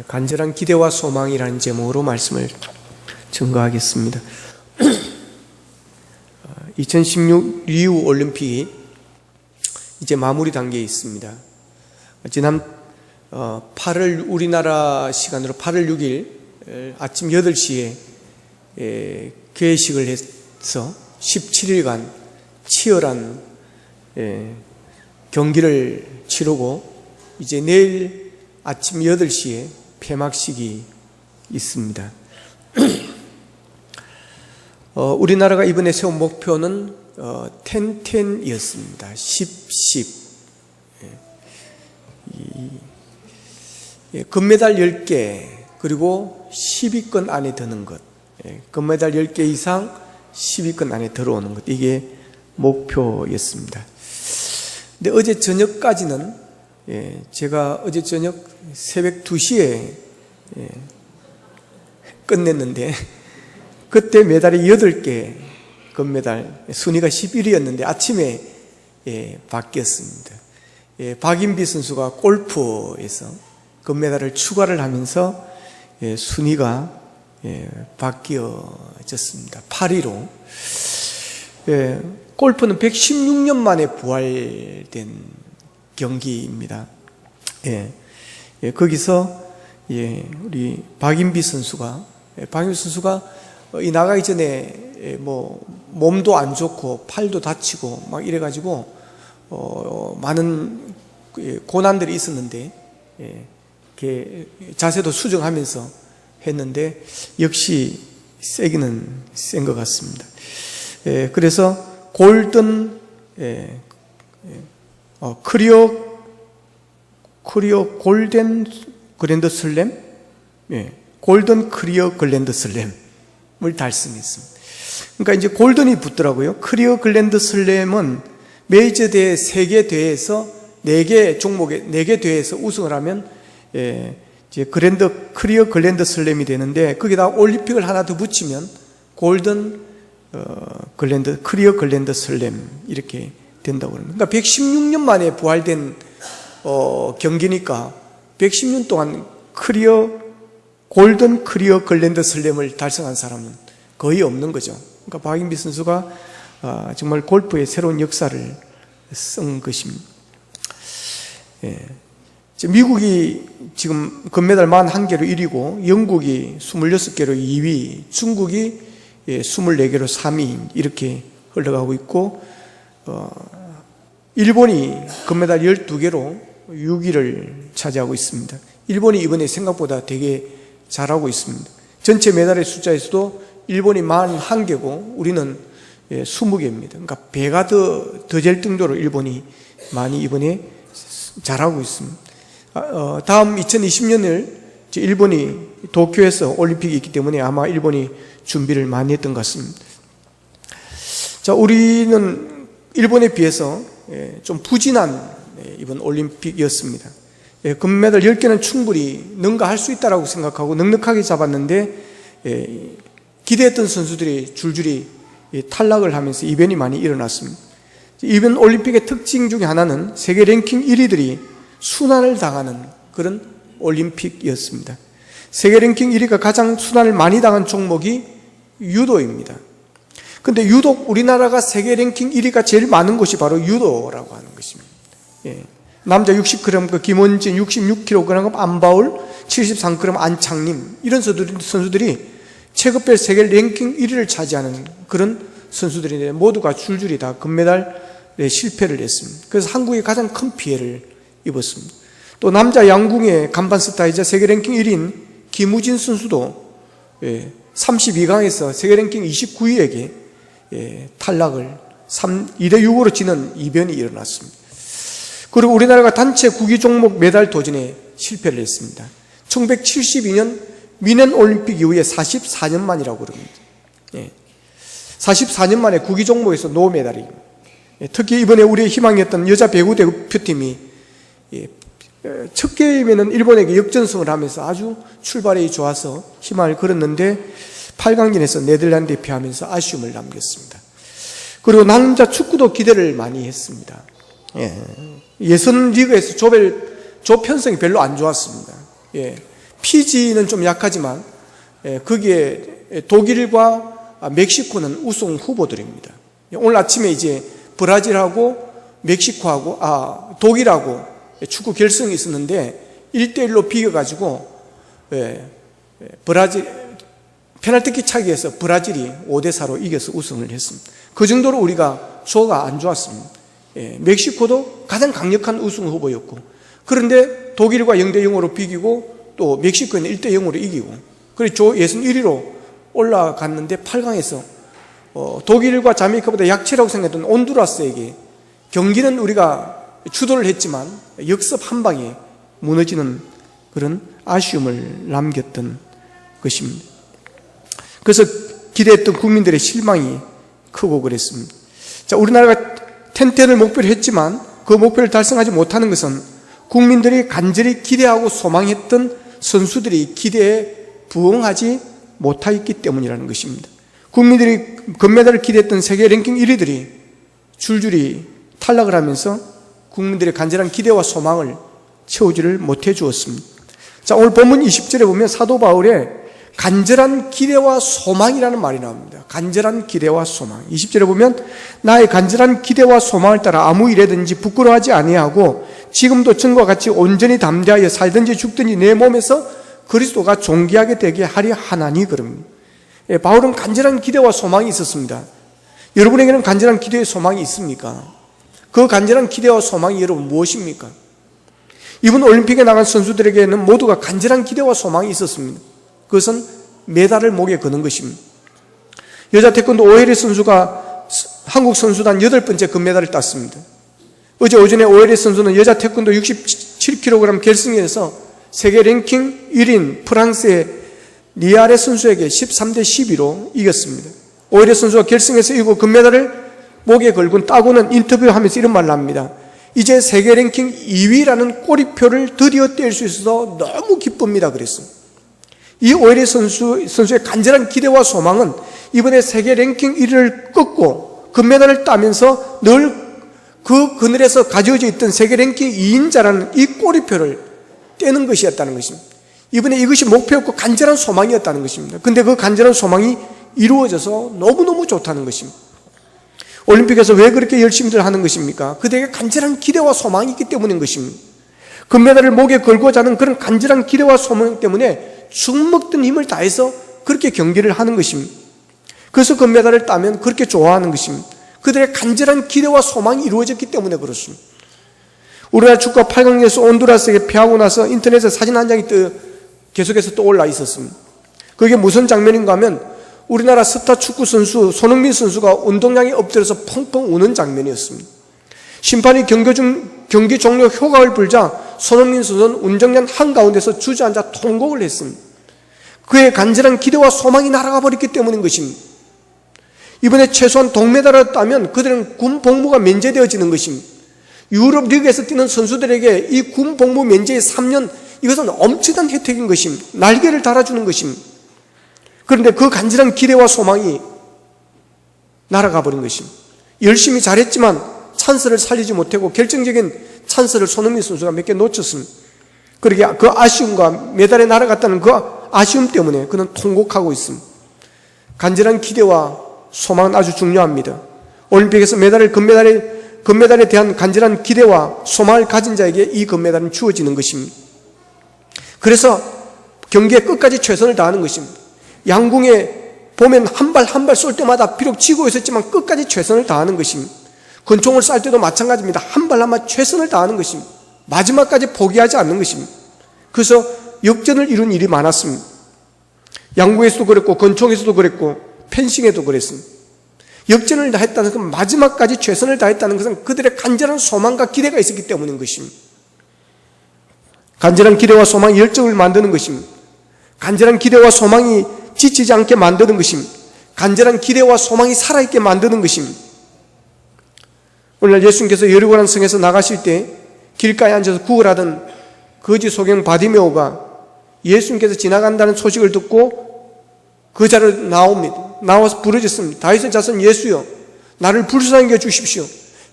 간절한 기대와 소망이라는 제목으로 말씀을 증거하겠습니다. 2016 리우 올림픽이 이제 마무리 단계에 있습니다. 지난 8월 우리나라 시간으로 8월 6일 아침 8시에 개회식을 해서 17일간 치열한 경기를 치르고 이제 내일 아침 8시에 폐막식이 있습니다. 우리나라가 이번에 세운 목표는 10-10이었습니다. 10-10. 금메달 10개 그리고 10위권 안에 드는 것, 금메달 10개 이상 10위권 안에 들어오는 것, 이게 목표였습니다. 근데 어제 저녁까지는 제가 어제 저녁 새벽 2시에 끝냈는데 그때 메달이 8개, 금메달 순위가 11위였는데 아침에 바뀌었습니다. 박인비 선수가 골프에서 금메달을 추가를 하면서 순위가 바뀌어졌습니다. 8위로. 골프는 116년 만에 부활된 경기입니다. 거기서 우리 박인비 선수가 이 나가기 전에 몸도 안 좋고 팔도 다치고 막 이래가지고 많은 고난들이 있었는데 자세도 수정하면서 했는데 역시 세기는 센 것 같습니다. 그래서 골든 크리어 골든 그랜드 슬램, 골든 크리어 글랜드 슬램을 달성했습니다. 그러니까 이제 골든이 붙더라고요. 크리어 글랜드 슬램은 메이저 대회 3개 대회에서 4개 종목에 4개 대회에서 우승을 하면 이제 크리어 글랜드 슬램이 되는데 거기다 올림픽을 하나 더 붙이면 골든 크리어 글랜드 슬램 이렇게 된다고 합니다. 그러니까 116년 만에 부활된 경기니까 110년 동안 골든 크리어 글랜드 슬램을 달성한 사람은 거의 없는 거죠. 그러니까 박인비 선수가 정말 골프의 새로운 역사를 쓴 것입니다. 미국이 지금 금메달 41개로 1위고 영국이 26개로 2위, 중국이 24개로 3위 이렇게 흘러가고 있고 일본이 금메달 12개로 6위를 차지하고 있습니다. 일본이 이번에 생각보다 되게 잘하고 있습니다. 전체 메달의 숫자에서도 일본이 41개고 우리는 20개입니다. 그러니까 배가 더 될 정도로 일본이 많이 이번에 잘하고 있습니다. 다음 2020년을 일본이 도쿄에서 올림픽이 있기 때문에 아마 일본이 준비를 많이 했던 것 같습니다. 자, 우리는 일본에 비해서 좀 부진한 이번 올림픽이었습니다. 금메달 10개는 충분히 능가할 수 있다고 생각하고 넉넉하게 잡았는데 기대했던 선수들이 줄줄이 탈락을 하면서 이변이 많이 일어났습니다. 이번 올림픽의 특징 중에 하나는 세계 랭킹 1위들이 순환을 당하는 그런 올림픽이었습니다. 세계 랭킹 1위가 가장 순환을 많이 당한 종목이 유도입니다. 근데 유독 우리나라가 세계 랭킹 1위가 제일 많은 곳이 바로 유도라고 하는 것입니다. 남자 60g 김원진, 66kg 안바울, 73g 안창림 이런 선수들이 체급별 세계 랭킹 1위를 차지하는 그런 선수들인데 모두가 줄줄이 다 금메달에 실패를 했습니다. 그래서 한국이 가장 큰 피해를 입었습니다. 또 남자 양궁의 간판 스타이자 세계 랭킹 1위인 김우진 선수도 32강에서 세계 랭킹 29위에게 탈락을 2대6으로 지는 이변이 일어났습니다. 그리고 우리나라가 단체 구기 종목 메달 도전에 실패를 했습니다. 1972년 미넨 올림픽 이후에 44년 만이라고 그럽니다. 44년 만에 구기 종목에서 노메달이. 특히 이번에 우리의 희망이었던 여자 배구 대표팀이 첫 게임에는 일본에게 역전승을 하면서 아주 출발이 좋아서 희망을 걸었는데 8강전에서 네덜란드에 패하면서 아쉬움을 남겼습니다. 그리고 남자 축구도 기대를 많이 했습니다. 예선 리그에서 조편성이 별로 안 좋았습니다. 피지는 좀 약하지만 거기에 독일과 멕시코는 우승 후보들입니다. 오늘 아침에 이제 브라질하고 멕시코하고 독일하고 축구 결승이 있었는데 1대1로 비겨가지고 브라질 페널티킥 차기에서 브라질이 5대4로 이겨서 우승을 했습니다. 그 정도로 우리가 조가 안 좋았습니다. 멕시코도 가장 강력한 우승 후보였고, 그런데 독일과 0대0으로 비기고 또 멕시코는 1대0으로 이기고, 그리고 조 예선 1위로 올라갔는데 8강에서 독일과 자메이카보다 약체라고 생각했던 온두라스에게 경기는 우리가 주도를 했지만 역습 한 방에 무너지는 그런 아쉬움을 남겼던 것입니다. 그래서 기대했던 국민들의 실망이 크고 그랬습니다. 자, 우리나라가 1010을 목표로 했지만 그 목표를 달성하지 못하는 것은 국민들이 간절히 기대하고 소망했던 선수들이 기대에 부응하지 못하였기 때문이라는 것입니다. 국민들이 금메달을 기대했던 세계 랭킹 1위들이 줄줄이 탈락을 하면서 국민들의 간절한 기대와 소망을 채우지를 못해 주었습니다. 자, 오늘 본문 20절에 보면 사도 바울의 간절한 기대와 소망이라는 말이 나옵니다. 간절한 기대와 소망. 20절에 보면 나의 간절한 기대와 소망을 따라 아무 일에든지 부끄러워하지 아니하고 지금도 전과 같이 온전히 담대하여 살든지 죽든지 내 몸에서 그리스도가 존귀하게 되게 하려 하나니 그럽니다. 바울은 간절한 기대와 소망이 있었습니다. 여러분에게는 간절한 기대와 소망이 있습니까? 그 간절한 기대와 소망이 여러분 무엇입니까? 이번 올림픽에 나간 선수들에게는 모두가 간절한 기대와 소망이 있었습니다. 그것은 메달을 목에 거는 것입니다. 여자 태권도 오혜리 선수가 한국 선수단 8번째 금메달을 땄습니다. 어제 오전에 오혜리 선수는 여자 태권도 67kg 결승에서 세계 랭킹 1인 프랑스의 리아레 선수에게 13대 12로 이겼습니다. 오혜리 선수가 결승에서 이기고 금메달을 목에 걸고 따고는 인터뷰하면서 이런 말을 합니다. 이제 세계 랭킹 2위라는 꼬리표를 드디어 뗄 수 있어서 너무 기쁩니다. 그랬어요. 이 오혜리 선수의 간절한 기대와 소망은 이번에 세계 랭킹 1위를 꺾고 금메달을 따면서 늘 그 그늘에서 가져져 있던 세계 랭킹 2인자라는 이 꼬리표를 떼는 것이었다는 것입니다. 이번에 이것이 목표였고 간절한 소망이었다는 것입니다. 그런데 그 간절한 소망이 이루어져서 너무너무 좋다는 것입니다. 올림픽에서 왜 그렇게 열심히들 하는 것입니까? 그들에게 간절한 기대와 소망이 있기 때문인 것입니다. 금메달을 목에 걸고자 하는 그런 간절한 기대와 소망 때문에 죽먹던 힘을 다해서 그렇게 경기를 하는 것입니다. 그래서 금메달을 따면 그렇게 좋아하는 것입니다. 그들의 간절한 기대와 소망이 이루어졌기 때문에 그렇습니다. 우리나라 축구가 8강에서 온두라스에게 패하고 나서 인터넷에 사진 한 장이 계속해서 또 올라 있었습니다. 그게 무슨 장면인가 하면 우리나라 스타 축구 선수 손흥민 선수가 운동장에 엎드려서 펑펑 우는 장면이었습니다. 심판이 경기 종료 효과를 불자 손흥민 선수는 운동장 한가운데서 주저앉아 통곡을 했습니다. 그의 간절한 기대와 소망이 날아가 버렸기 때문인 것입니다. 이번에 최소한 동메달을 따면 그들은 군 복무가 면제되어지는 것입니다. 유럽 리그에서 뛰는 선수들에게 이 군 복무 면제의 3년, 이것은 엄청난 혜택인 것입니다. 날개를 달아주는 것입니다. 그런데 그 간절한 기대와 소망이 날아가 버린 것입니다. 열심히 잘했지만 찬스를 살리지 못하고 결정적인 찬스를 손흥민 선수가 몇 개 놓쳤습니다. 그러게 그 아쉬움과 메달에 날아갔다는 그 아쉬움 때문에 그는 통곡하고 있습니다. 간절한 기대와 소망은 아주 중요합니다. 올림픽에서 금메달에 대한 간절한 기대와 소망을 가진 자에게 이 금메달은 주어지는 것입니다. 그래서 경기에 끝까지 최선을 다하는 것입니다. 양궁에 보면 한 발 한 발 쏠 때마다 비록 지고 있었지만 끝까지 최선을 다하는 것입니다. 권총을 쌀 때도 마찬가지입니다. 한 발 한 발 최선을 다하는 것입니다. 마지막까지 포기하지 않는 것입니다. 그래서 역전을 이룬 일이 많았습니다. 양궁에서도 그랬고 권총에서도 그랬고 펜싱에도 그랬습니다. 역전을 다했다는 것은 마지막까지 최선을 다했다는 것은 그들의 간절한 소망과 기대가 있었기 때문인 것입니다. 간절한 기대와 소망이 열정을 만드는 것입니다. 간절한 기대와 소망이 지치지 않게 만드는 것입니다. 간절한 기대와 소망이 살아있게 만드는 것입니다. 오늘날 예수님께서 여리고라는 성에서 나가실 때 길가에 앉아서 구걸하던 거지 소경 바디메오가 예수님께서 지나간다는 소식을 듣고 그 자리로 나옵니다. 나와서 부르짖습니다. 다윗의 자손 예수여, 나를 불쌍히 여주십시오.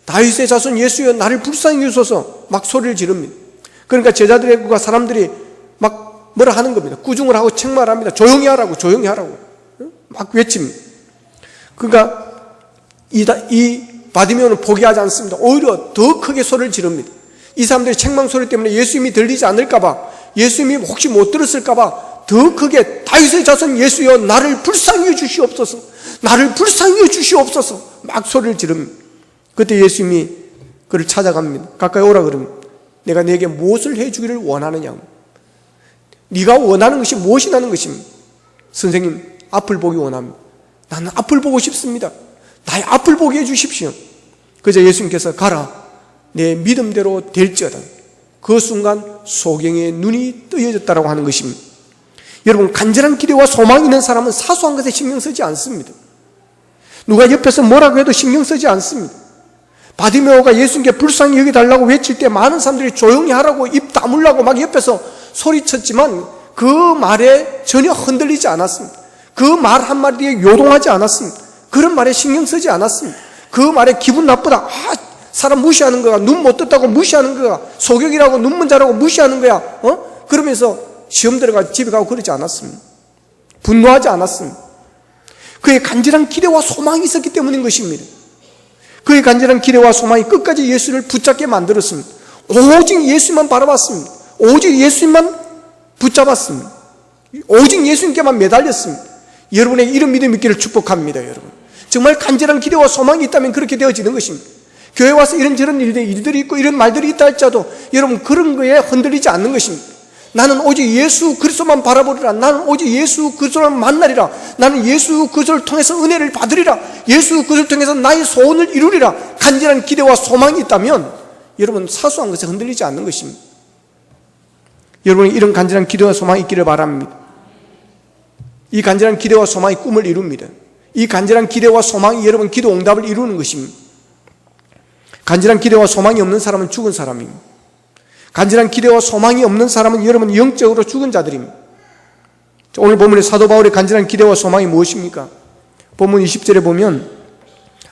다윗의 자손 예수여, 나를 불쌍히 여주소서. 막 소리를 지릅니다. 그러니까 제자들과 사람들이 막 뭐라 하는 겁니다. 꾸중을 하고 책말합니다. 조용히 하라고, 조용히 하라고. 막 외칩니다. 그러니까 이 바디메오는 포기하지 않습니다. 오히려 더 크게 소리를 지릅니다. 이 사람들이 책망 소리 때문에 예수님이 들리지 않을까봐, 예수님이 혹시 못 들었을까봐 더 크게 다윗의 자손 예수여 나를 불쌍히 여 주시옵소서, 나를 불쌍히 여 주시옵소서 막 소리를 지릅니다. 그때 예수님이 그를 찾아갑니다. 가까이 오라 그럽니다. 내가 네게 무엇을 해주기를 원하느냐. 네가 원하는 것이 무엇이라는 것입니다. 선생님, 앞을 보기 원합니다. 나는 앞을 보고 싶습니다. 나의 앞을 보게 해주십시오. 그저 예수님께서 가라, 내 믿음대로 될지어다. 그 순간 소경의 눈이 뜨여졌다라고 하는 것입니다. 여러분, 간절한 기대와 소망이 있는 사람은 사소한 것에 신경 쓰지 않습니다. 누가 옆에서 뭐라고 해도 신경 쓰지 않습니다. 바디메오가 예수님께 불쌍히 여기달라고 외칠 때 많은 사람들이 조용히 하라고 입 다물라고 막 옆에서 소리쳤지만 그 말에 전혀 흔들리지 않았습니다. 그 말 한마디에 요동하지 않았습니다. 그런 말에 신경 쓰지 않았습니다. 그 말에 기분 나쁘다, 사람 무시하는 거야, 눈 못 떴다고 무시하는 거야, 소경이라고 눈먼 자라고 무시하는 거야, 그러면서 시험 들어가 집에 가고 그러지 않았습니다. 분노하지 않았습니다. 그의 간절한 기대와 소망이 있었기 때문인 것입니다. 그의 간절한 기대와 소망이 끝까지 예수를 붙잡게 만들었습니다. 오직 예수님만 바라봤습니다. 오직 예수님만 붙잡았습니다. 오직 예수님께만 매달렸습니다. 여러분에게 이런 믿음이 있기를 축복합니다. 여러분, 정말 간절한 기대와 소망이 있다면 그렇게 되어지는 것입니다. 교회 와서 이런저런 일들이 있고 이런 말들이 있다 할지라도 여러분 그런 거에 흔들리지 않는 것입니다. 나는 오직 예수 그리스도만 바라보리라. 나는 오직 예수 그리스도만 만나리라. 나는 예수 그리스도를 통해서 은혜를 받으리라. 예수 그리스도를 통해서 나의 소원을 이루리라. 간절한 기대와 소망이 있다면 여러분 사소한 것에 흔들리지 않는 것입니다. 여러분이 이런 간절한 기대와 소망이 있기를 바랍니다. 이 간절한 기대와 소망이 꿈을 이룹니다. 이 간절한 기대와 소망이 여러분 기도 응답을 이루는 것입니다. 간절한 기대와 소망이 없는 사람은 죽은 사람입니다. 간절한 기대와 소망이 없는 사람은 여러분 영적으로 죽은 자들입니다. 오늘 본문의 사도 바울의 간절한 기대와 소망이 무엇입니까? 본문 20절에 보면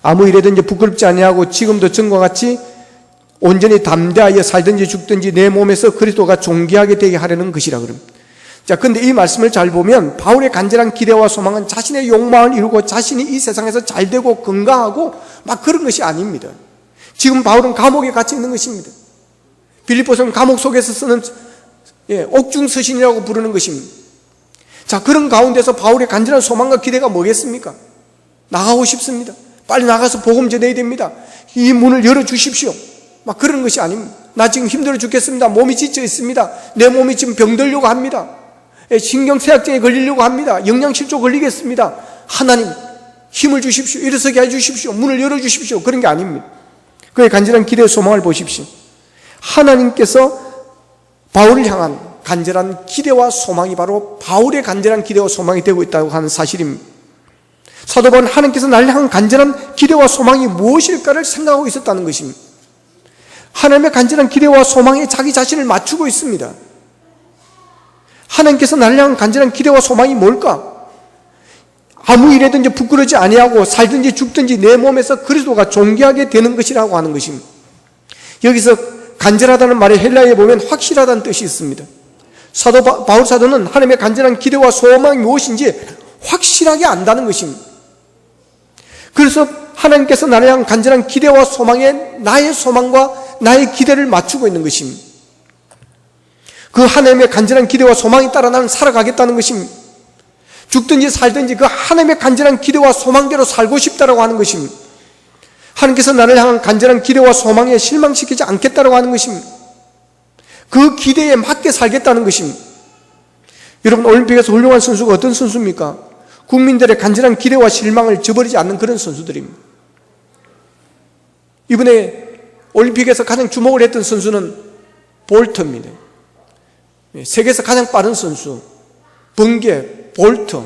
아무 일에든지 부끄럽지 아니하고 지금도 전과 같이 온전히 담대하여 살든지 죽든지 내 몸에서 그리스도가 존귀하게 되게 하려는 것이라 그럽니다. 자, 근데 이 말씀을 잘 보면 바울의 간절한 기대와 소망은 자신의 욕망을 이루고 자신이 이 세상에서 잘되고 건강하고 막 그런 것이 아닙니다. 지금 바울은 감옥에 갇혀 있는 것입니다. 빌립보서는 감옥 속에서 쓰는 옥중서신이라고 부르는 것입니다. 자, 그런 가운데서 바울의 간절한 소망과 기대가 뭐겠습니까? 나가고 싶습니다. 빨리 나가서 복음 전해야 됩니다. 이 문을 열어주십시오. 막 그런 것이 아닙니다. 나 지금 힘들어 죽겠습니다. 몸이 지쳐 있습니다. 내 몸이 지금 병들려고 합니다. 신경쇠약증에 걸리려고 합니다. 영양실조 걸리겠습니다. 하나님 힘을 주십시오. 일어서게 해주십시오. 문을 열어주십시오. 그런 게 아닙니다. 그의 간절한 기대의 소망을 보십시오. 하나님께서 바울을 향한 간절한 기대와 소망이 바로 바울의 간절한 기대와 소망이 되고 있다고 하는 사실입니다. 사도 바울은 하나님께서 나를 향한 간절한 기대와 소망이 무엇일까를 생각하고 있었다는 것입니다. 하나님의 간절한 기대와 소망에 자기 자신을 맞추고 있습니다. 하나님께서 나를 향한 간절한 기대와 소망이 뭘까? 아무 일에든지 부끄러지 아니하고 살든지 죽든지 내 몸에서 그리스도가 존귀하게 되는 것이라고 하는 것입니다. 여기서 간절하다는 말에 헬라어에 보면 확실하다는 뜻이 있습니다. 바울 사도는 하나님의 간절한 기대와 소망이 무엇인지 확실하게 안다는 것입니다. 그래서 하나님께서 나를 향한 간절한 기대와 소망에 나의 소망과 나의 기대를 맞추고 있는 것입니다. 그 하나님의 간절한 기대와 소망에 따라 나는 살아가겠다는 것입니다. 죽든지 살든지 그 하나님의 간절한 기대와 소망대로 살고 싶다라고 하는 것입니다. 하나님께서 나를 향한 간절한 기대와 소망에 실망시키지 않겠다라고 하는 것입니다. 그 기대에 맞게 살겠다는 것입니다. 여러분, 올림픽에서 훌륭한 선수가 어떤 선수입니까? 국민들의 간절한 기대와 실망을 저버리지 않는 그런 선수들입니다. 이번에 올림픽에서 가장 주목을 했던 선수는 볼트입니다. 세계에서 가장 빠른 선수, 번개, 볼트,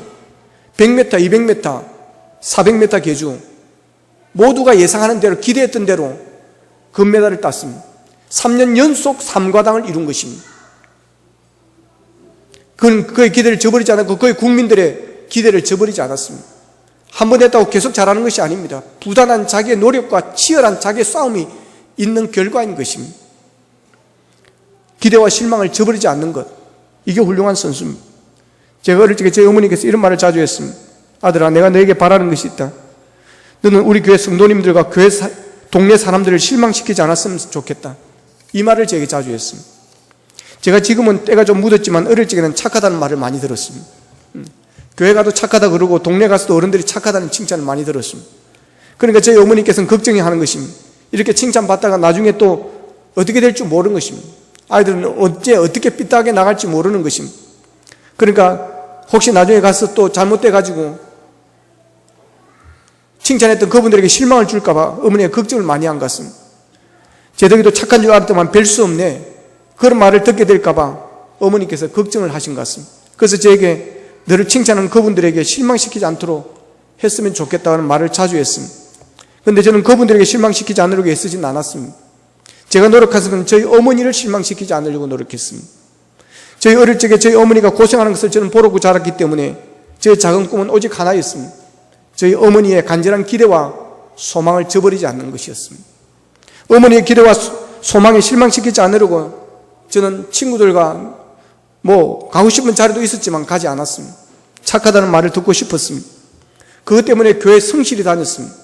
100m, 200m, 400m 계주 모두가 예상하는 대로 기대했던 대로 금메달을 땄습니다. 3년 연속 3과당을 이룬 것입니다. 그는 그의 기대를 저버리지 않았고 그의 국민들의 기대를 저버리지 않았습니다. 한 번 했다고 계속 잘하는 것이 아닙니다. 부단한 자기의 노력과 치열한 자기의 싸움이 있는 결과인 것입니다. 기대와 실망을 저버리지 않는 것, 이게 훌륭한 선수입니다. 제가 어릴 적에 저희 어머니께서 이런 말을 자주 했습니다. 아들아, 내가 너에게 바라는 것이 있다. 너는 우리 교회 성도님들과 동네 사람들을 실망시키지 않았으면 좋겠다. 이 말을 저에게 자주 했습니다. 제가 지금은 때가 좀 묻었지만 어릴 적에는 착하다는 말을 많이 들었습니다. 교회 가도 착하다 그러고 동네 가서도 어른들이 착하다는 칭찬을 많이 들었습니다. 그러니까 저희 어머니께서는 걱정이 하는 것입니다. 이렇게 칭찬받다가 나중에 또 어떻게 될 줄 모르는 것입니다. 아이들은 어떻게 삐딱하게 나갈지 모르는 것입니다. 그러니까 혹시 나중에 가서 또 잘못돼가지고 칭찬했던 그분들에게 실망을 줄까봐 어머니가 걱정을 많이 한 것 같습니다. 제 덕에도 착한 줄 알았더만 뵐 수 없네. 그런 말을 듣게 될까봐 어머니께서 걱정을 하신 것 같습니다. 그래서 저에게 너를 칭찬하는 그분들에게 실망시키지 않도록 했으면 좋겠다는 말을 자주 했습니다. 그런데 저는 그분들에게 실망시키지 않으려고 애쓰진 않았습니다. 제가 노력한 것은 저희 어머니를 실망시키지 않으려고 노력했습니다. 저희 어릴 적에 저희 어머니가 고생하는 것을 저는 보고 자랐기 때문에 저의 작은 꿈은 오직 하나였습니다. 저희 어머니의 간절한 기대와 소망을 저버리지 않는 것이었습니다. 어머니의 기대와 소망에 실망시키지 않으려고 저는 친구들과 가고 싶은 자리도 있었지만 가지 않았습니다. 착하다는 말을 듣고 싶었습니다. 그것 때문에 교회 성실히 다녔습니다.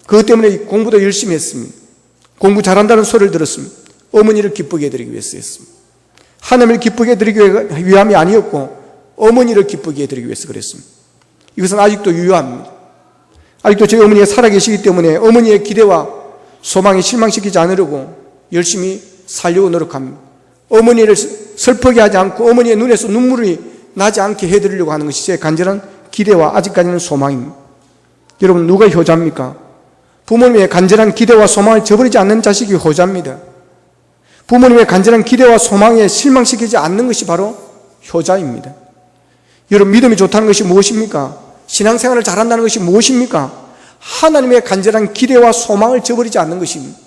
그것 때문에 공부도 열심히 했습니다. 공부 잘한다는 소리를 들었습니다. 어머니를 기쁘게 해드리기 위해서였습니다. 하나님을 기쁘게 해드리기 위함이 아니었고 어머니를 기쁘게 해드리기 위해서 그랬습니다. 이것은 아직도 유효합니다. 아직도 저희 어머니가 살아계시기 때문에 어머니의 기대와 소망에 실망시키지 않으려고 열심히 살려고 노력합니다. 어머니를 슬프게 하지 않고 어머니의 눈에서 눈물이 나지 않게 해드리려고 하는 것이 제 간절한 기대와 아직까지는 소망입니다. 여러분, 누가 효자입니까? 부모님의 간절한 기대와 소망을 저버리지 않는 자식이 효자입니다. 부모님의 간절한 기대와 소망에 실망시키지 않는 것이 바로 효자입니다. 여러분, 믿음이 좋다는 것이 무엇입니까? 신앙생활을 잘한다는 것이 무엇입니까? 하나님의 간절한 기대와 소망을 저버리지 않는 것입니다.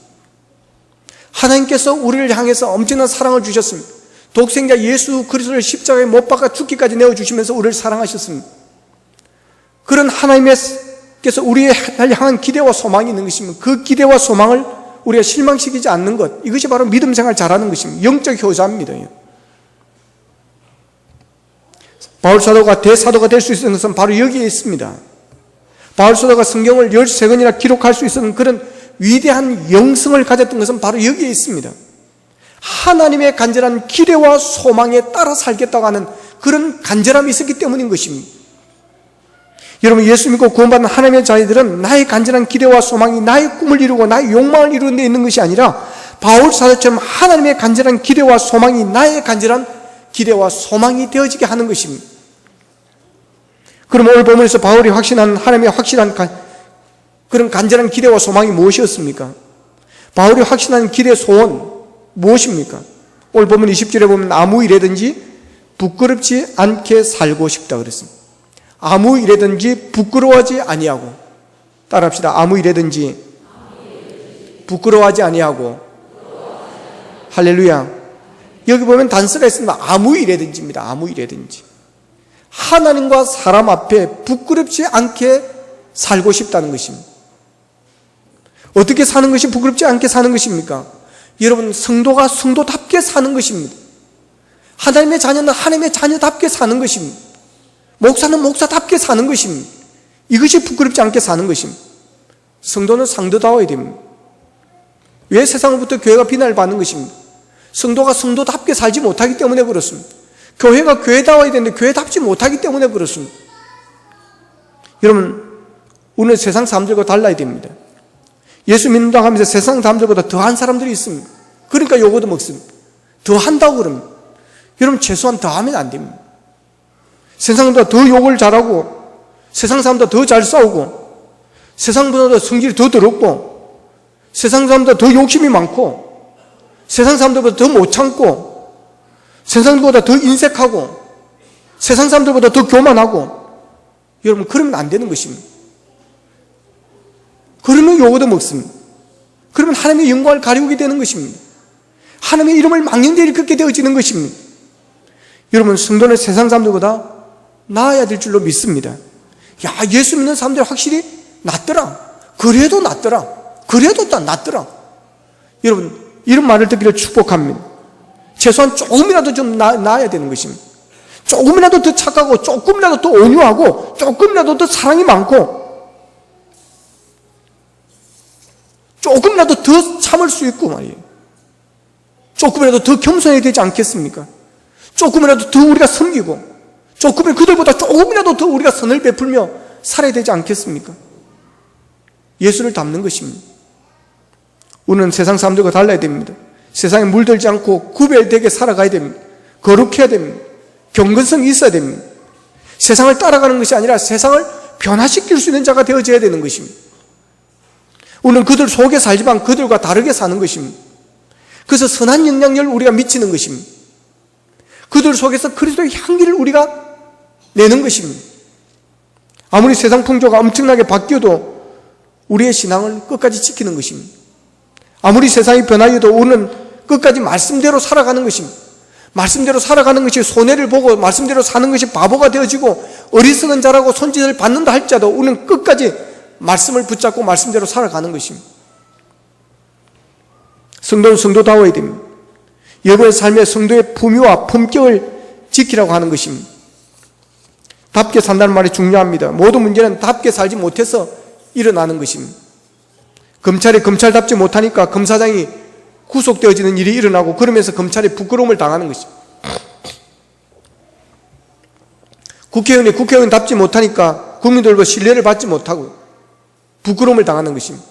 하나님께서 우리를 향해서 엄청난 사랑을 주셨습니다. 독생자 예수 그리스도를 십자가에 못 박아 죽기까지 내어주시면서 우리를 사랑하셨습니다. 그런 하나님께서 우리의 향한 기대와 소망이 있는 것입니다. 그 기대와 소망을 우리가 실망시키지 않는 것, 이것이 바로 믿음 생활 잘하는 것입니다. 영적 효자입니다. 바울 사도가 대사도가 될 수 있는 것은 바로 여기에 있습니다. 바울 사도가 성경을 13권이나 기록할 수 있었던 그런 위대한 영성을 가졌던 것은 바로 여기에 있습니다. 하나님의 간절한 기대와 소망에 따라 살겠다고 하는 그런 간절함이 있었기 때문인 것입니다. 여러분, 예수 믿고 구원받은 하나님의 자녀들은 나의 간절한 기대와 소망이 나의 꿈을 이루고 나의 욕망을 이루는 데 있는 것이 아니라 바울 사도처럼 하나님의 간절한 기대와 소망이 나의 간절한 기대와 소망이 되어지게 하는 것입니다. 그럼 오늘 본문에서 바울이 확신한 하나님의 확실한 그런 간절한 기대와 소망이 무엇이었습니까? 바울이 확신한 기대 소원 무엇입니까? 오늘 본문 20절에 보면 아무 일에든지 부끄럽지 않게 살고 싶다 그랬습니다. 아무 일에든지 부끄러워하지 아니하고, 따라합시다. 아무 일에든지 부끄러워하지 아니하고. 할렐루야. 여기 보면 단서가 있습니다. 아무 일에든지입니다. 아무 일에든지. 하나님과 사람 앞에 부끄럽지 않게 살고 싶다는 것입니다. 어떻게 사는 것이 부끄럽지 않게 사는 것입니까? 여러분, 성도가 성도답게 사는 것입니다. 하나님의 자녀는 하나님의 자녀답게 사는 것입니다. 목사는 목사답게 사는 것입니다. 이것이 부끄럽지 않게 사는 것입니다. 성도는 상도다워야 됩니다. 왜 세상으로부터 교회가 비난을 받는 것입니까? 성도가 성도답게 살지 못하기 때문에 그렇습니다. 교회가 교회다워야 되는데 교회답지 못하기 때문에 그렇습니다. 여러분, 우리는 세상 사람들과 달라야 됩니다. 예수 믿는다고 하면서 세상 사람들보다 더한 사람들이 있습니다. 그러니까 요거도 먹습니다. 더 한다고 그럽니다. 여러분, 최소한 더 하면 안 됩니다. 세상보다 더 욕을 잘하고, 세상 사람보다 더 잘 싸우고, 세상보다 성질이 더 더럽고, 세상 사람보다 더 욕심이 많고, 세상 사람들보다 더 못 참고, 세상보다 더 인색하고, 세상 사람들보다 더 교만하고, 여러분, 그러면 안 되는 것입니다. 그러면 요거도 먹습니다. 그러면 하나님의 영광을 가리우게 되는 것입니다. 하나님의 이름을 망령되이 일컫게 되어지는 것입니다. 여러분, 성도는 세상 사람들보다 나아야 될 줄로 믿습니다. 야, 예수 믿는 사람들이 확실히 낫더라. 그래도 낫더라. 그래도 낫더라. 여러분, 이런 말을 듣기를 축복합니다. 최소한 조금이라도 좀 나아야 되는 것입니다. 조금이라도 더 착하고, 조금이라도 더 온유하고, 조금이라도 더 사랑이 많고, 조금이라도 더 참을 수 있고 말이에요. 조금이라도 더 겸손해야 되지 않겠습니까? 조금이라도 더 우리가 섬기고, 조금이라도 그들보다 조금이라도 더 우리가 선을 베풀며 살아야 되지 않겠습니까? 예수를 닮는 것입니다. 우리는 세상 사람들과 달라야 됩니다. 세상에 물들지 않고 구별되게 살아가야 됩니다. 거룩해야 됩니다. 경건성이 있어야 됩니다. 세상을 따라가는 것이 아니라 세상을 변화시킬 수 있는 자가 되어져야 되는 것입니다. 우리는 그들 속에 살지만 그들과 다르게 사는 것입니다. 그래서 선한 영향력을 우리가 미치는 것입니다. 그들 속에서 그리스도의 향기를 우리가 내는 것입니다. 아무리 세상 풍조가 엄청나게 바뀌어도 우리의 신앙을 끝까지 지키는 것입니다. 아무리 세상이 변하여도 우리는 끝까지 말씀대로 살아가는 것입니다. 말씀대로 살아가는 것이 손해를 보고 말씀대로 사는 것이 바보가 되어지고 어리석은 자라고 손짓을 받는다 할지라도 우리는 끝까지 말씀을 붙잡고 말씀대로 살아가는 것입니다. 성도는 성도다워야 됩니다. 여러분의 삶의 성도의 품위와 품격을 지키라고 하는 것입니다. 답게 산다는 말이 중요합니다. 모든 문제는 답게 살지 못해서 일어나는 것입니다. 검찰이 검찰답지 못하니까 검사장이 구속되어지는 일이 일어나고 그러면서 검찰이 부끄러움을 당하는 것입니다. 국회의원이 국회의원답지 못하니까 국민들과 신뢰를 받지 못하고 부끄러움을 당하는 것입니다.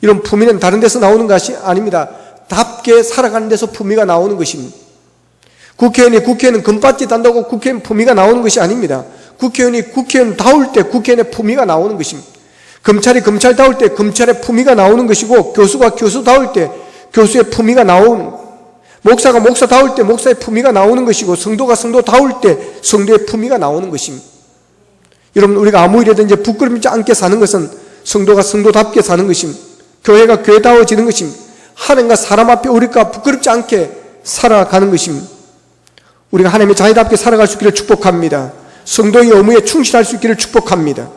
이런 품위는 다른 데서 나오는 것이 아닙니다. 답게 살아가는 데서 품위가 나오는 것입니다. 국회의원은 금받짓 한다고 국회의원 품위가 나오는 것이 아닙니다. 국회의원이 국회의원다울 때 국회의원의 품위가 나오는 것입니다. 검찰이 검찰다울 때 검찰의 품위가 나오는 것이고 교수가 교수다울 때 교수의 품위가 나오는, 목사가 목사다울 때 목사의 품위가 나오는 것이고 성도가 성도다울 때 성도의 품위가 나오는 것입니다. 여러분, 우리가 아무 일에든지 부끄럽지 않게 사는 것은 성도가 성도답게 사는 것입니다. 교회가 교회다워지는 것입니다. 하나님과 사람 앞에 우리가 부끄럽지 않게 살아가는 것입니다. 우리가 하나님의 자녀답게 살아갈 수 있기를 축복합니다. 성도의 의무에 충실할 수 있기를 축복합니다.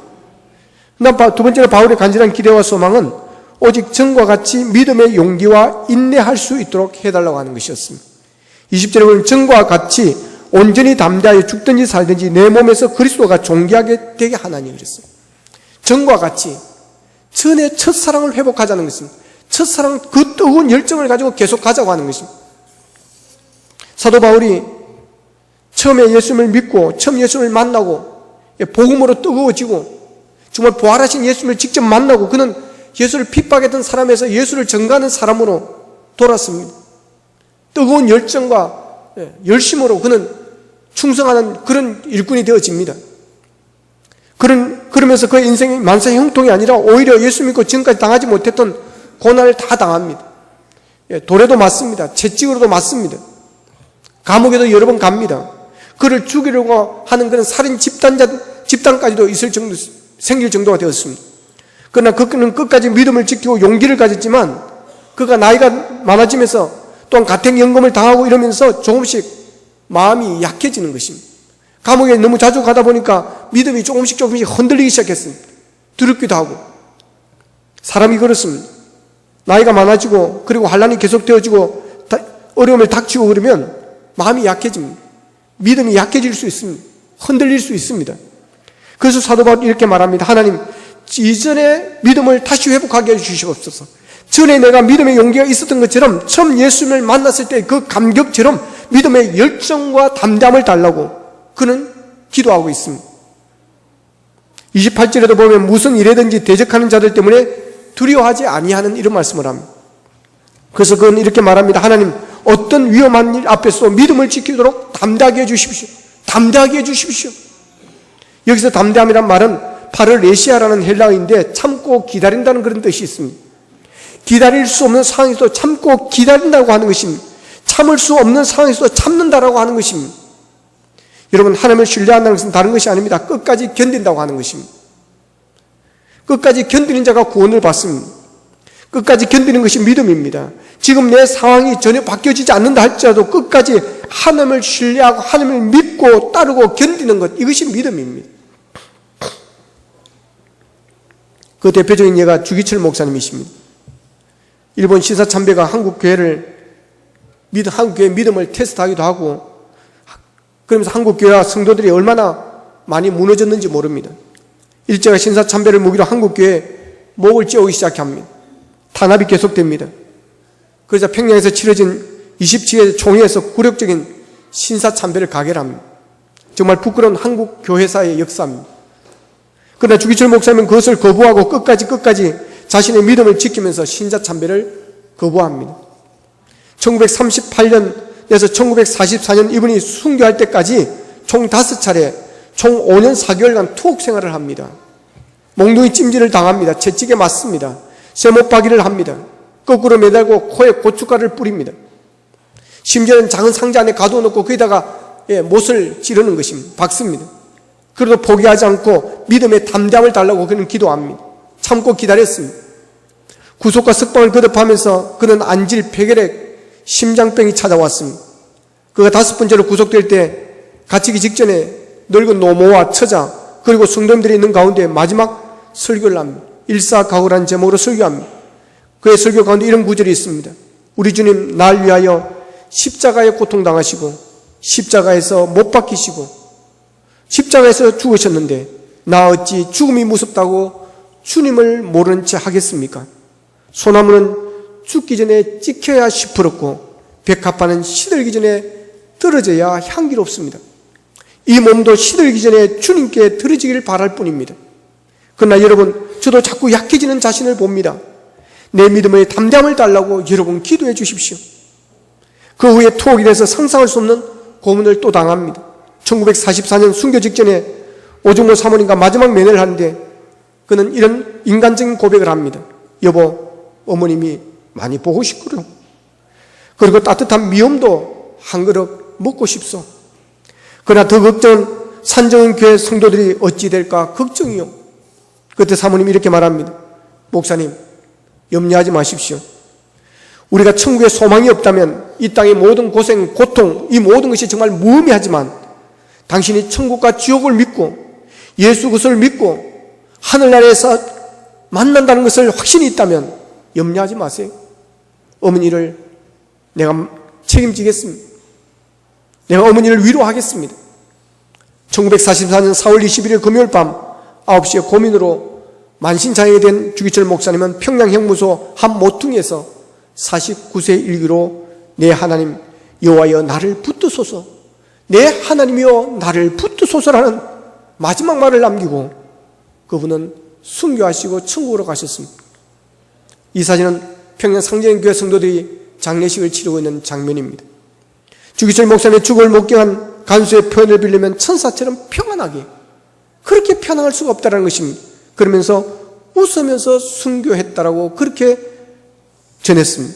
두 번째로 바울의 간절한 기대와 소망은 오직 전과 같이 믿음의 용기와 인내할 수 있도록 해달라고 하는 것이었습니다. 20절에 보면 전과 같이 온전히 담대하여 죽든지 살든지 내 몸에서 그리스도가 존귀하게 되게 하나니 그랬어요. 전과 같이 전의 첫사랑을 회복하자는 것입니다. 첫사랑 그 뜨거운 열정을 가지고 계속 가자고 하는 것입니다. 사도 바울이 처음에 예수님을 믿고 처음 예수님을 만나고 복음으로 뜨거워지고 정말 부활하신 예수님을 직접 만나고 그는 예수를 핍박했던 사람에서 예수를 전가하는 사람으로 돌았습니다. 뜨거운 열정과 열심으로 그는 충성하는 그런 일꾼이 되어집니다. 그러면서 그의 인생이 만사 형통이 아니라 오히려 예수 믿고 지금까지 당하지 못했던 고난을 다 당합니다. 돌에도 맞습니다. 채찍으로도 맞습니다. 감옥에도 여러 번 갑니다. 그를 죽이려고 하는 그런 살인 집단까지도 생길 정도가 되었습니다. 그러나 그는 끝까지 믿음을 지키고 용기를 가졌지만 그가 나이가 많아지면서 또한 가택연금을 당하고 이러면서 조금씩 마음이 약해지는 것입니다. 감옥에 너무 자주 가다 보니까 믿음이 조금씩 흔들리기 시작했습니다. 두렵기도 하고. 사람이 그렇습니다. 나이가 많아지고 그리고 환난이 계속되어지고 어려움을 닥치고 그러면 마음이 약해집니다. 믿음이 약해질 수 있습니다. 흔들릴 수 있습니다. 그래서 사도 바울이 이렇게 말합니다. 하나님, 이전의 믿음을 다시 회복하게 해주시옵소서. 전에 내가 믿음의 용기가 있었던 것처럼 처음 예수님을 만났을 때 그 감격처럼 믿음의 열정과 담대함을 달라고 그는 기도하고 있습니다. 28절에도 보면 무슨 일에든지 대적하는 자들 때문에 두려워하지 아니하는 이런 말씀을 합니다. 그래서 그는 이렇게 말합니다. 하나님, 어떤 위험한 일 앞에서 믿음을 지키도록 담대하게 해주십시오. 담대하게 해주십시오. 여기서 담대함이란 말은 파르레시아라는 헬라어인데 참고 기다린다는 그런 뜻이 있습니다. 기다릴 수 없는 상황에서도 참고 기다린다고 하는 것입니다. 참을 수 없는 상황에서도 참는다라고 하는 것입니다. 여러분, 하나님을 신뢰한다는 것은 다른 것이 아닙니다. 끝까지 견딘다고 하는 것입니다. 끝까지 견디는 자가 구원을 받습니다. 끝까지 견디는 것이 믿음입니다. 지금 내 상황이 전혀 바뀌어지지 않는다 할지라도 끝까지 하나님을 신뢰하고 하나님을 믿고 따르고 견디는 것, 이것이 믿음입니다. 그 대표적인 예가 주기철 목사님이십니다. 일본 신사참배가 한국교회 믿음을 테스트하기도 하고 그러면서 한국교회와 성도들이 얼마나 많이 무너졌는지 모릅니다. 일제가 신사참배를 무기로 한국교회에 목을 찌우기 시작합니다. 탄압이 계속됩니다. 그러자 평양에서 치러진 27회 총회에서 굴욕적인 신사참배를 가결합니다. 정말 부끄러운 한국 교회사의 역사입니다. 그러나 주기철 목사님은 그것을 거부하고 끝까지 자신의 믿음을 지키면서 신사참배를 거부합니다. 1938년에서 1944년 이분이 순교할 때까지 총 5차례 총 5년 4개월간 투옥 생활을 합니다. 몽둥이 찜질을 당합니다. 채찍에 맞습니다. 쇠못박이를 합니다. 거꾸로 매달고 코에 고춧가루를 뿌립니다. 심지어는 작은 상자 안에 가둬놓고 거기다가 못을 찌르는 것입니다. 박습니다. 그래도 포기하지 않고 믿음의 담대함을 달라고 그는 기도합니다. 참고 기다렸습니다. 구속과 석방을 거듭하면서 그는 안질, 폐결핵, 심장병이 찾아왔습니다. 그가 5번째로 구속될 때 갇히기 직전에 늙은 노모와 처자 그리고 성도님들이 있는 가운데 마지막 설교를 합니다. 일사각오라는 제목으로 설교합니다. 그의 설교 가운데 이런 구절이 있습니다. 우리 주님 날 위하여 십자가에 고통당하시고 십자가에서 못 박히시고 십자가에서 죽으셨는데 나 어찌 죽음이 무섭다고 주님을 모른 채 하겠습니까? 소나무는 죽기 전에 찍혀야 시퍼렇고 백합화는 시들기 전에 떨어져야 향기롭습니다. 이 몸도 시들기 전에 주님께 드려지기를 바랄 뿐입니다. 그러나 여러분, 저도 자꾸 약해지는 자신을 봅니다. 내 믿음의 담대함을 달라고 여러분 기도해 주십시오. 그 후에 투옥이 돼서 상상할 수 없는 고문을 또 당합니다. 1944년 순교 직전에 오중모 사모님과 마지막 면회를 하는데 그는 이런 인간적인 고백을 합니다. 여보, 어머님이 많이 보고 싶구려. 그리고 따뜻한 미움도 한 그릇 먹고 싶소. 그러나 더 걱정은 산정은 교회 성도들이 어찌 될까 걱정이요. 그때 사모님이 이렇게 말합니다. 목사님, 염려하지 마십시오. 우리가 천국에 소망이 없다면 이 땅의 모든 고생, 고통, 이 모든 것이 정말 무의미하지만 당신이 천국과 지옥을 믿고 예수 그리스도를 믿고 하늘나라에서 만난다는 것을 확신이 있다면 염려하지 마세요. 어머니를 내가 책임지겠습니다. 내가 어머니를 위로하겠습니다. 1944년 4월 21일 금요일 밤 9시에 고민으로 만신장애가 된 주기철 목사님은 평양형무소 한 모퉁이에서 49세 일기로 내 하나님 여호와여 나를 붙드소서, 내 하나님이여 나를 붙드소서라는 마지막 말을 남기고 그분은 순교하시고 천국으로 가셨습니다. 이 사진은 평양 상정교회 성도들이 장례식을 치르고 있는 장면입니다. 주기철 목사님의 죽음을 목격한 간수의 표현을 빌리면 천사처럼 평안하게, 그렇게 편안할 수가 없다는 것입니다. 그러면서 웃으면서 순교했다라고 그렇게 전했습니다.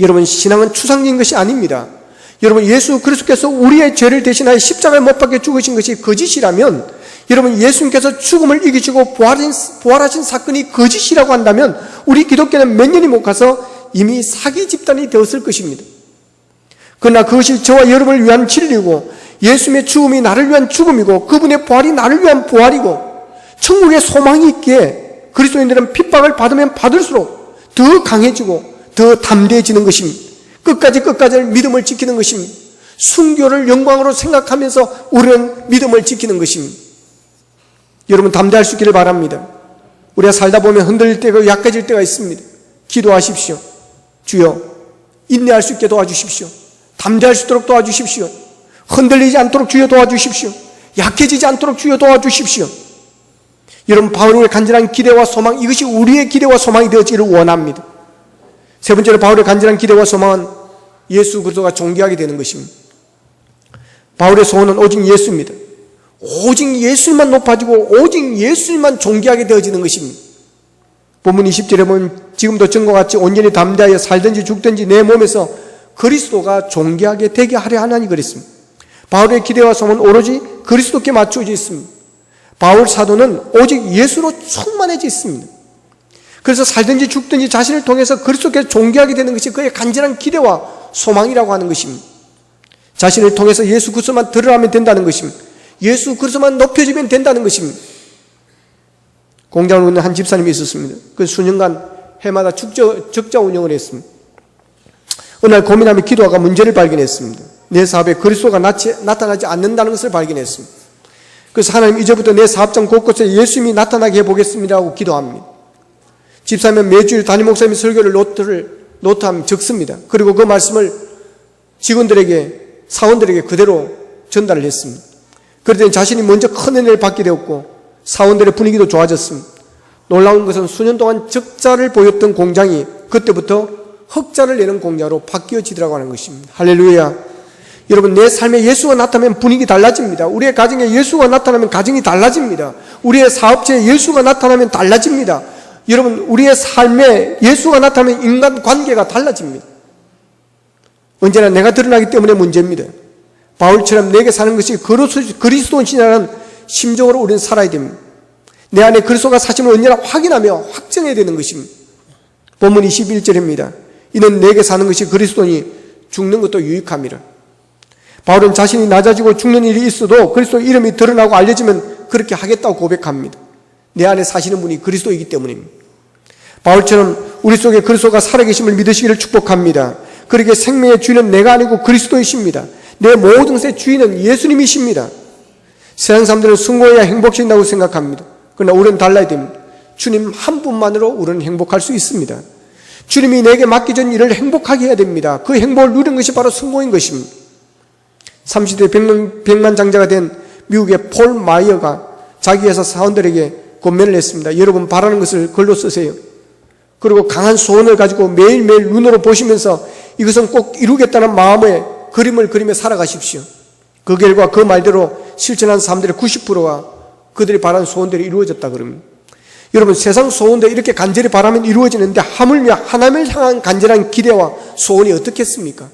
여러분, 신앙은 추상적인 것이 아닙니다. 여러분, 예수 그리스도께서 우리의 죄를 대신하여 십자가에 못 박혀 죽으신 것이 거짓이라면, 여러분, 예수님께서 죽음을 이기시고 부활하신 사건이 거짓이라고 한다면 우리 기독교는 몇 년이 못 가서 이미 사기 집단이 되었을 것입니다. 그러나 그것이 저와 여러분을 위한 진리고 예수님의 죽음이 나를 위한 죽음이고 그분의 부활이 나를 위한 부활이고 천국에 소망이 있기에 그리스도인들은 핍박을 받으면 받을수록 더 강해지고 더 담대해지는 것입니다. 끝까지 믿음을 지키는 것입니다. 순교를 영광으로 생각하면서 우리는 믿음을 지키는 것입니다. 여러분, 담대할 수 있기를 바랍니다. 우리가 살다 보면 흔들릴 때가, 약해질 때가 있습니다. 기도하십시오. 주여, 인내할 수 있게 도와주십시오. 담대할 수 있도록 도와주십시오. 흔들리지 않도록 주여 도와주십시오. 약해지지 않도록 주여 도와주십시오. 여러분, 바울의 간절한 기대와 소망, 이것이 우리의 기대와 소망이 되어지기를 원합니다. 세 번째로 바울의 간절한 기대와 소망은 예수 그리스도가 존귀하게 되는 것입니다. 바울의 소원은 오직 예수입니다. 오직 예수님만 높아지고 오직 예수님만 존귀하게 되어지는 것입니다. 본문 20절에 보면 지금도 전과 같이 온전히 담대하여 살든지 죽든지 내 몸에서 그리스도가 존귀하게 되게 하려 하나니 그랬습니다. 바울의 기대와 소원은 오로지 그리스도께 맞춰져 있습니다. 바울 사도는 오직 예수로 충만해져 있습니다. 그래서 살든지 죽든지 자신을 통해서 그리스도께 존귀하게 되는 것이 그의 간절한 기대와 소망이라고 하는 것입니다. 자신을 통해서 예수 그리스도만 드러나면 된다는 것입니다. 예수 그리스도만 높여지면 된다는 것입니다. 공장을 운영한 한 집사님이 있었습니다. 그 수년간 해마다 적자 운영을 했습니다. 어느 날 고민하며 기도하다가 문제를 발견했습니다. 내 사업에 그리스도가 나타나지 않는다는 것을 발견했습니다. 그래서 하나님, 이제부터 내 사업장 곳곳에 예수님이 나타나게 해보겠습니다 하고 기도합니다. 집사면 매주일 담임 목사님이 설교를 노트하면 적습니다. 그리고 그 말씀을 직원들에게, 사원들에게 그대로 전달을 했습니다. 그랬더니 자신이 먼저 큰 은혜를 받게 되었고 사원들의 분위기도 좋아졌습니다. 놀라운 것은 수년 동안 적자를 보였던 공장이 그때부터 흑자를 내는 공장으로 바뀌어지더라고 하는 것입니다. 할렐루야. 여러분, 내 삶에 예수가 나타나면 분위기 달라집니다. 우리의 가정에 예수가 나타나면 가정이 달라집니다. 우리의 사업체에 예수가 나타나면 달라집니다. 여러분, 우리의 삶에 예수가 나타나면 인간관계가 달라집니다. 언제나 내가 드러나기 때문에 문제입니다. 바울처럼 내게 사는 것이 그리스도인이라는 심정으로 우리는 살아야 됩니다. 내 안에 그리스도가 사심을 언제나 확인하며 확정해야 되는 것입니다. 본문 21절입니다. 이는 내게 사는 것이 그리스도니 죽는 것도 유익함이라. 바울은 자신이 낮아지고 죽는 일이 있어도 그리스도 이름이 드러나고 알려지면 그렇게 하겠다고 고백합니다. 내 안에 사시는 분이 그리스도이기 때문입니다. 바울처럼 우리 속에 그리스도가 살아계심을 믿으시기를 축복합니다. 그렇게 생명의 주인은 내가 아니고 그리스도이십니다. 내 모든 것의 주인은 예수님이십니다. 세상 사람들은 승고해야 행복해진다고 생각합니다. 그러나 우리는 달라야 됩니다. 주님 한 분만으로 우리는 행복할 수 있습니다. 주님이 내게 맡겨진 일을 행복하게 해야 됩니다. 그 행복을 누리는 것이 바로 승고인 것입니다. 30대 백만장자가 된 미국의 폴 마이어가 자기 회사 사원들에게 권면을 했습니다. 여러분, 바라는 것을 글로 쓰세요. 그리고 강한 소원을 가지고 매일매일 눈으로 보시면서 이것은 꼭 이루겠다는 마음의 그림을 그리며 살아가십시오. 그 결과 그 말대로 실천한 사람들의 90%가 그들이 바라는 소원들이 이루어졌다 그럽니다. 여러분, 세상 소원도 이렇게 간절히 바라면 이루어지는데 하물며 하나님을 향한 간절한 기대와 소원이 어떻겠습니까?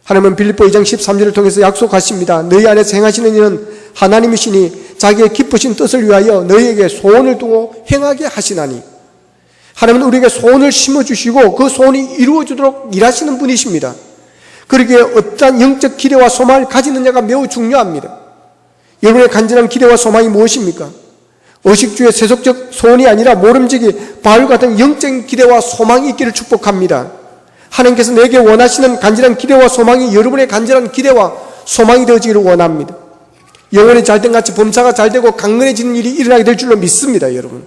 하나님은 빌립보 2장 13절을 통해서 약속하십니다. 너희 안에서 행하시는 이는 하나님이시니 자기의 기쁘신 뜻을 위하여 너희에게 소원을 두고 행하게 하시나니. 하나님은 우리에게 소원을 심어주시고 그 소원이 이루어지도록 일하시는 분이십니다. 그러기에 어떠한 영적 기대와 소망을 가지느냐가 매우 중요합니다. 여러분의 간절한 기대와 소망이 무엇입니까? 의식주의 세속적 소원이 아니라 모름지기 바울 같은 영적인 기대와 소망이 있기를 축복합니다. 하나님께서 내게 원하시는 간절한 기대와 소망이 여러분의 간절한 기대와 소망이 되어지기를 원합니다. 영혼이 잘된 같이 범사가 잘되고 강건해지는 일이 일어나게 될 줄로 믿습니다. 여러분,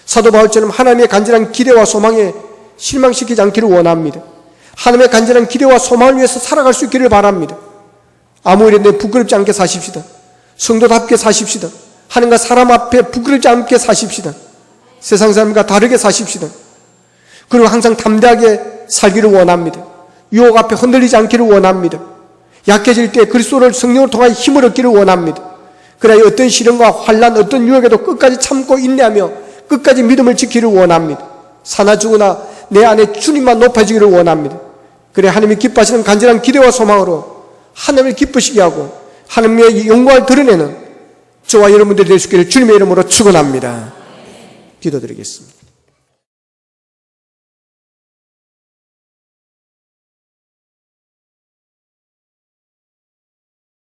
사도 바울처럼 하나님의 간절한 기대와 소망에 실망시키지 않기를 원합니다. 하나님의 간절한 기대와 소망을 위해서 살아갈 수 있기를 바랍니다. 아무 일에도 부끄럽지 않게 사십시다. 성도답게 사십시다. 하나님과 사람 앞에 부끄럽지 않게 사십시다. 세상 사람과 다르게 사십시다. 그리고 항상 담대하게 살기를 원합니다. 유혹 앞에 흔들리지 않기를 원합니다. 약해질 때 그리스도를 성령을 통하여 힘을 얻기를 원합니다. 그래야 어떤 시련과 환난, 어떤 유혹에도 끝까지 참고 인내하며 끝까지 믿음을 지키기를 원합니다. 사나 죽으나 내 안에 주님만 높아지기를 원합니다. 그래 하나님이 기뻐하시는 간절한 기대와 소망으로 하나님을 기쁘시게 하고 하나님의 영광을 드러내는 저와 여러분들이 될 수 있기를 주님의 이름으로 축원합니다. 기도드리겠습니다.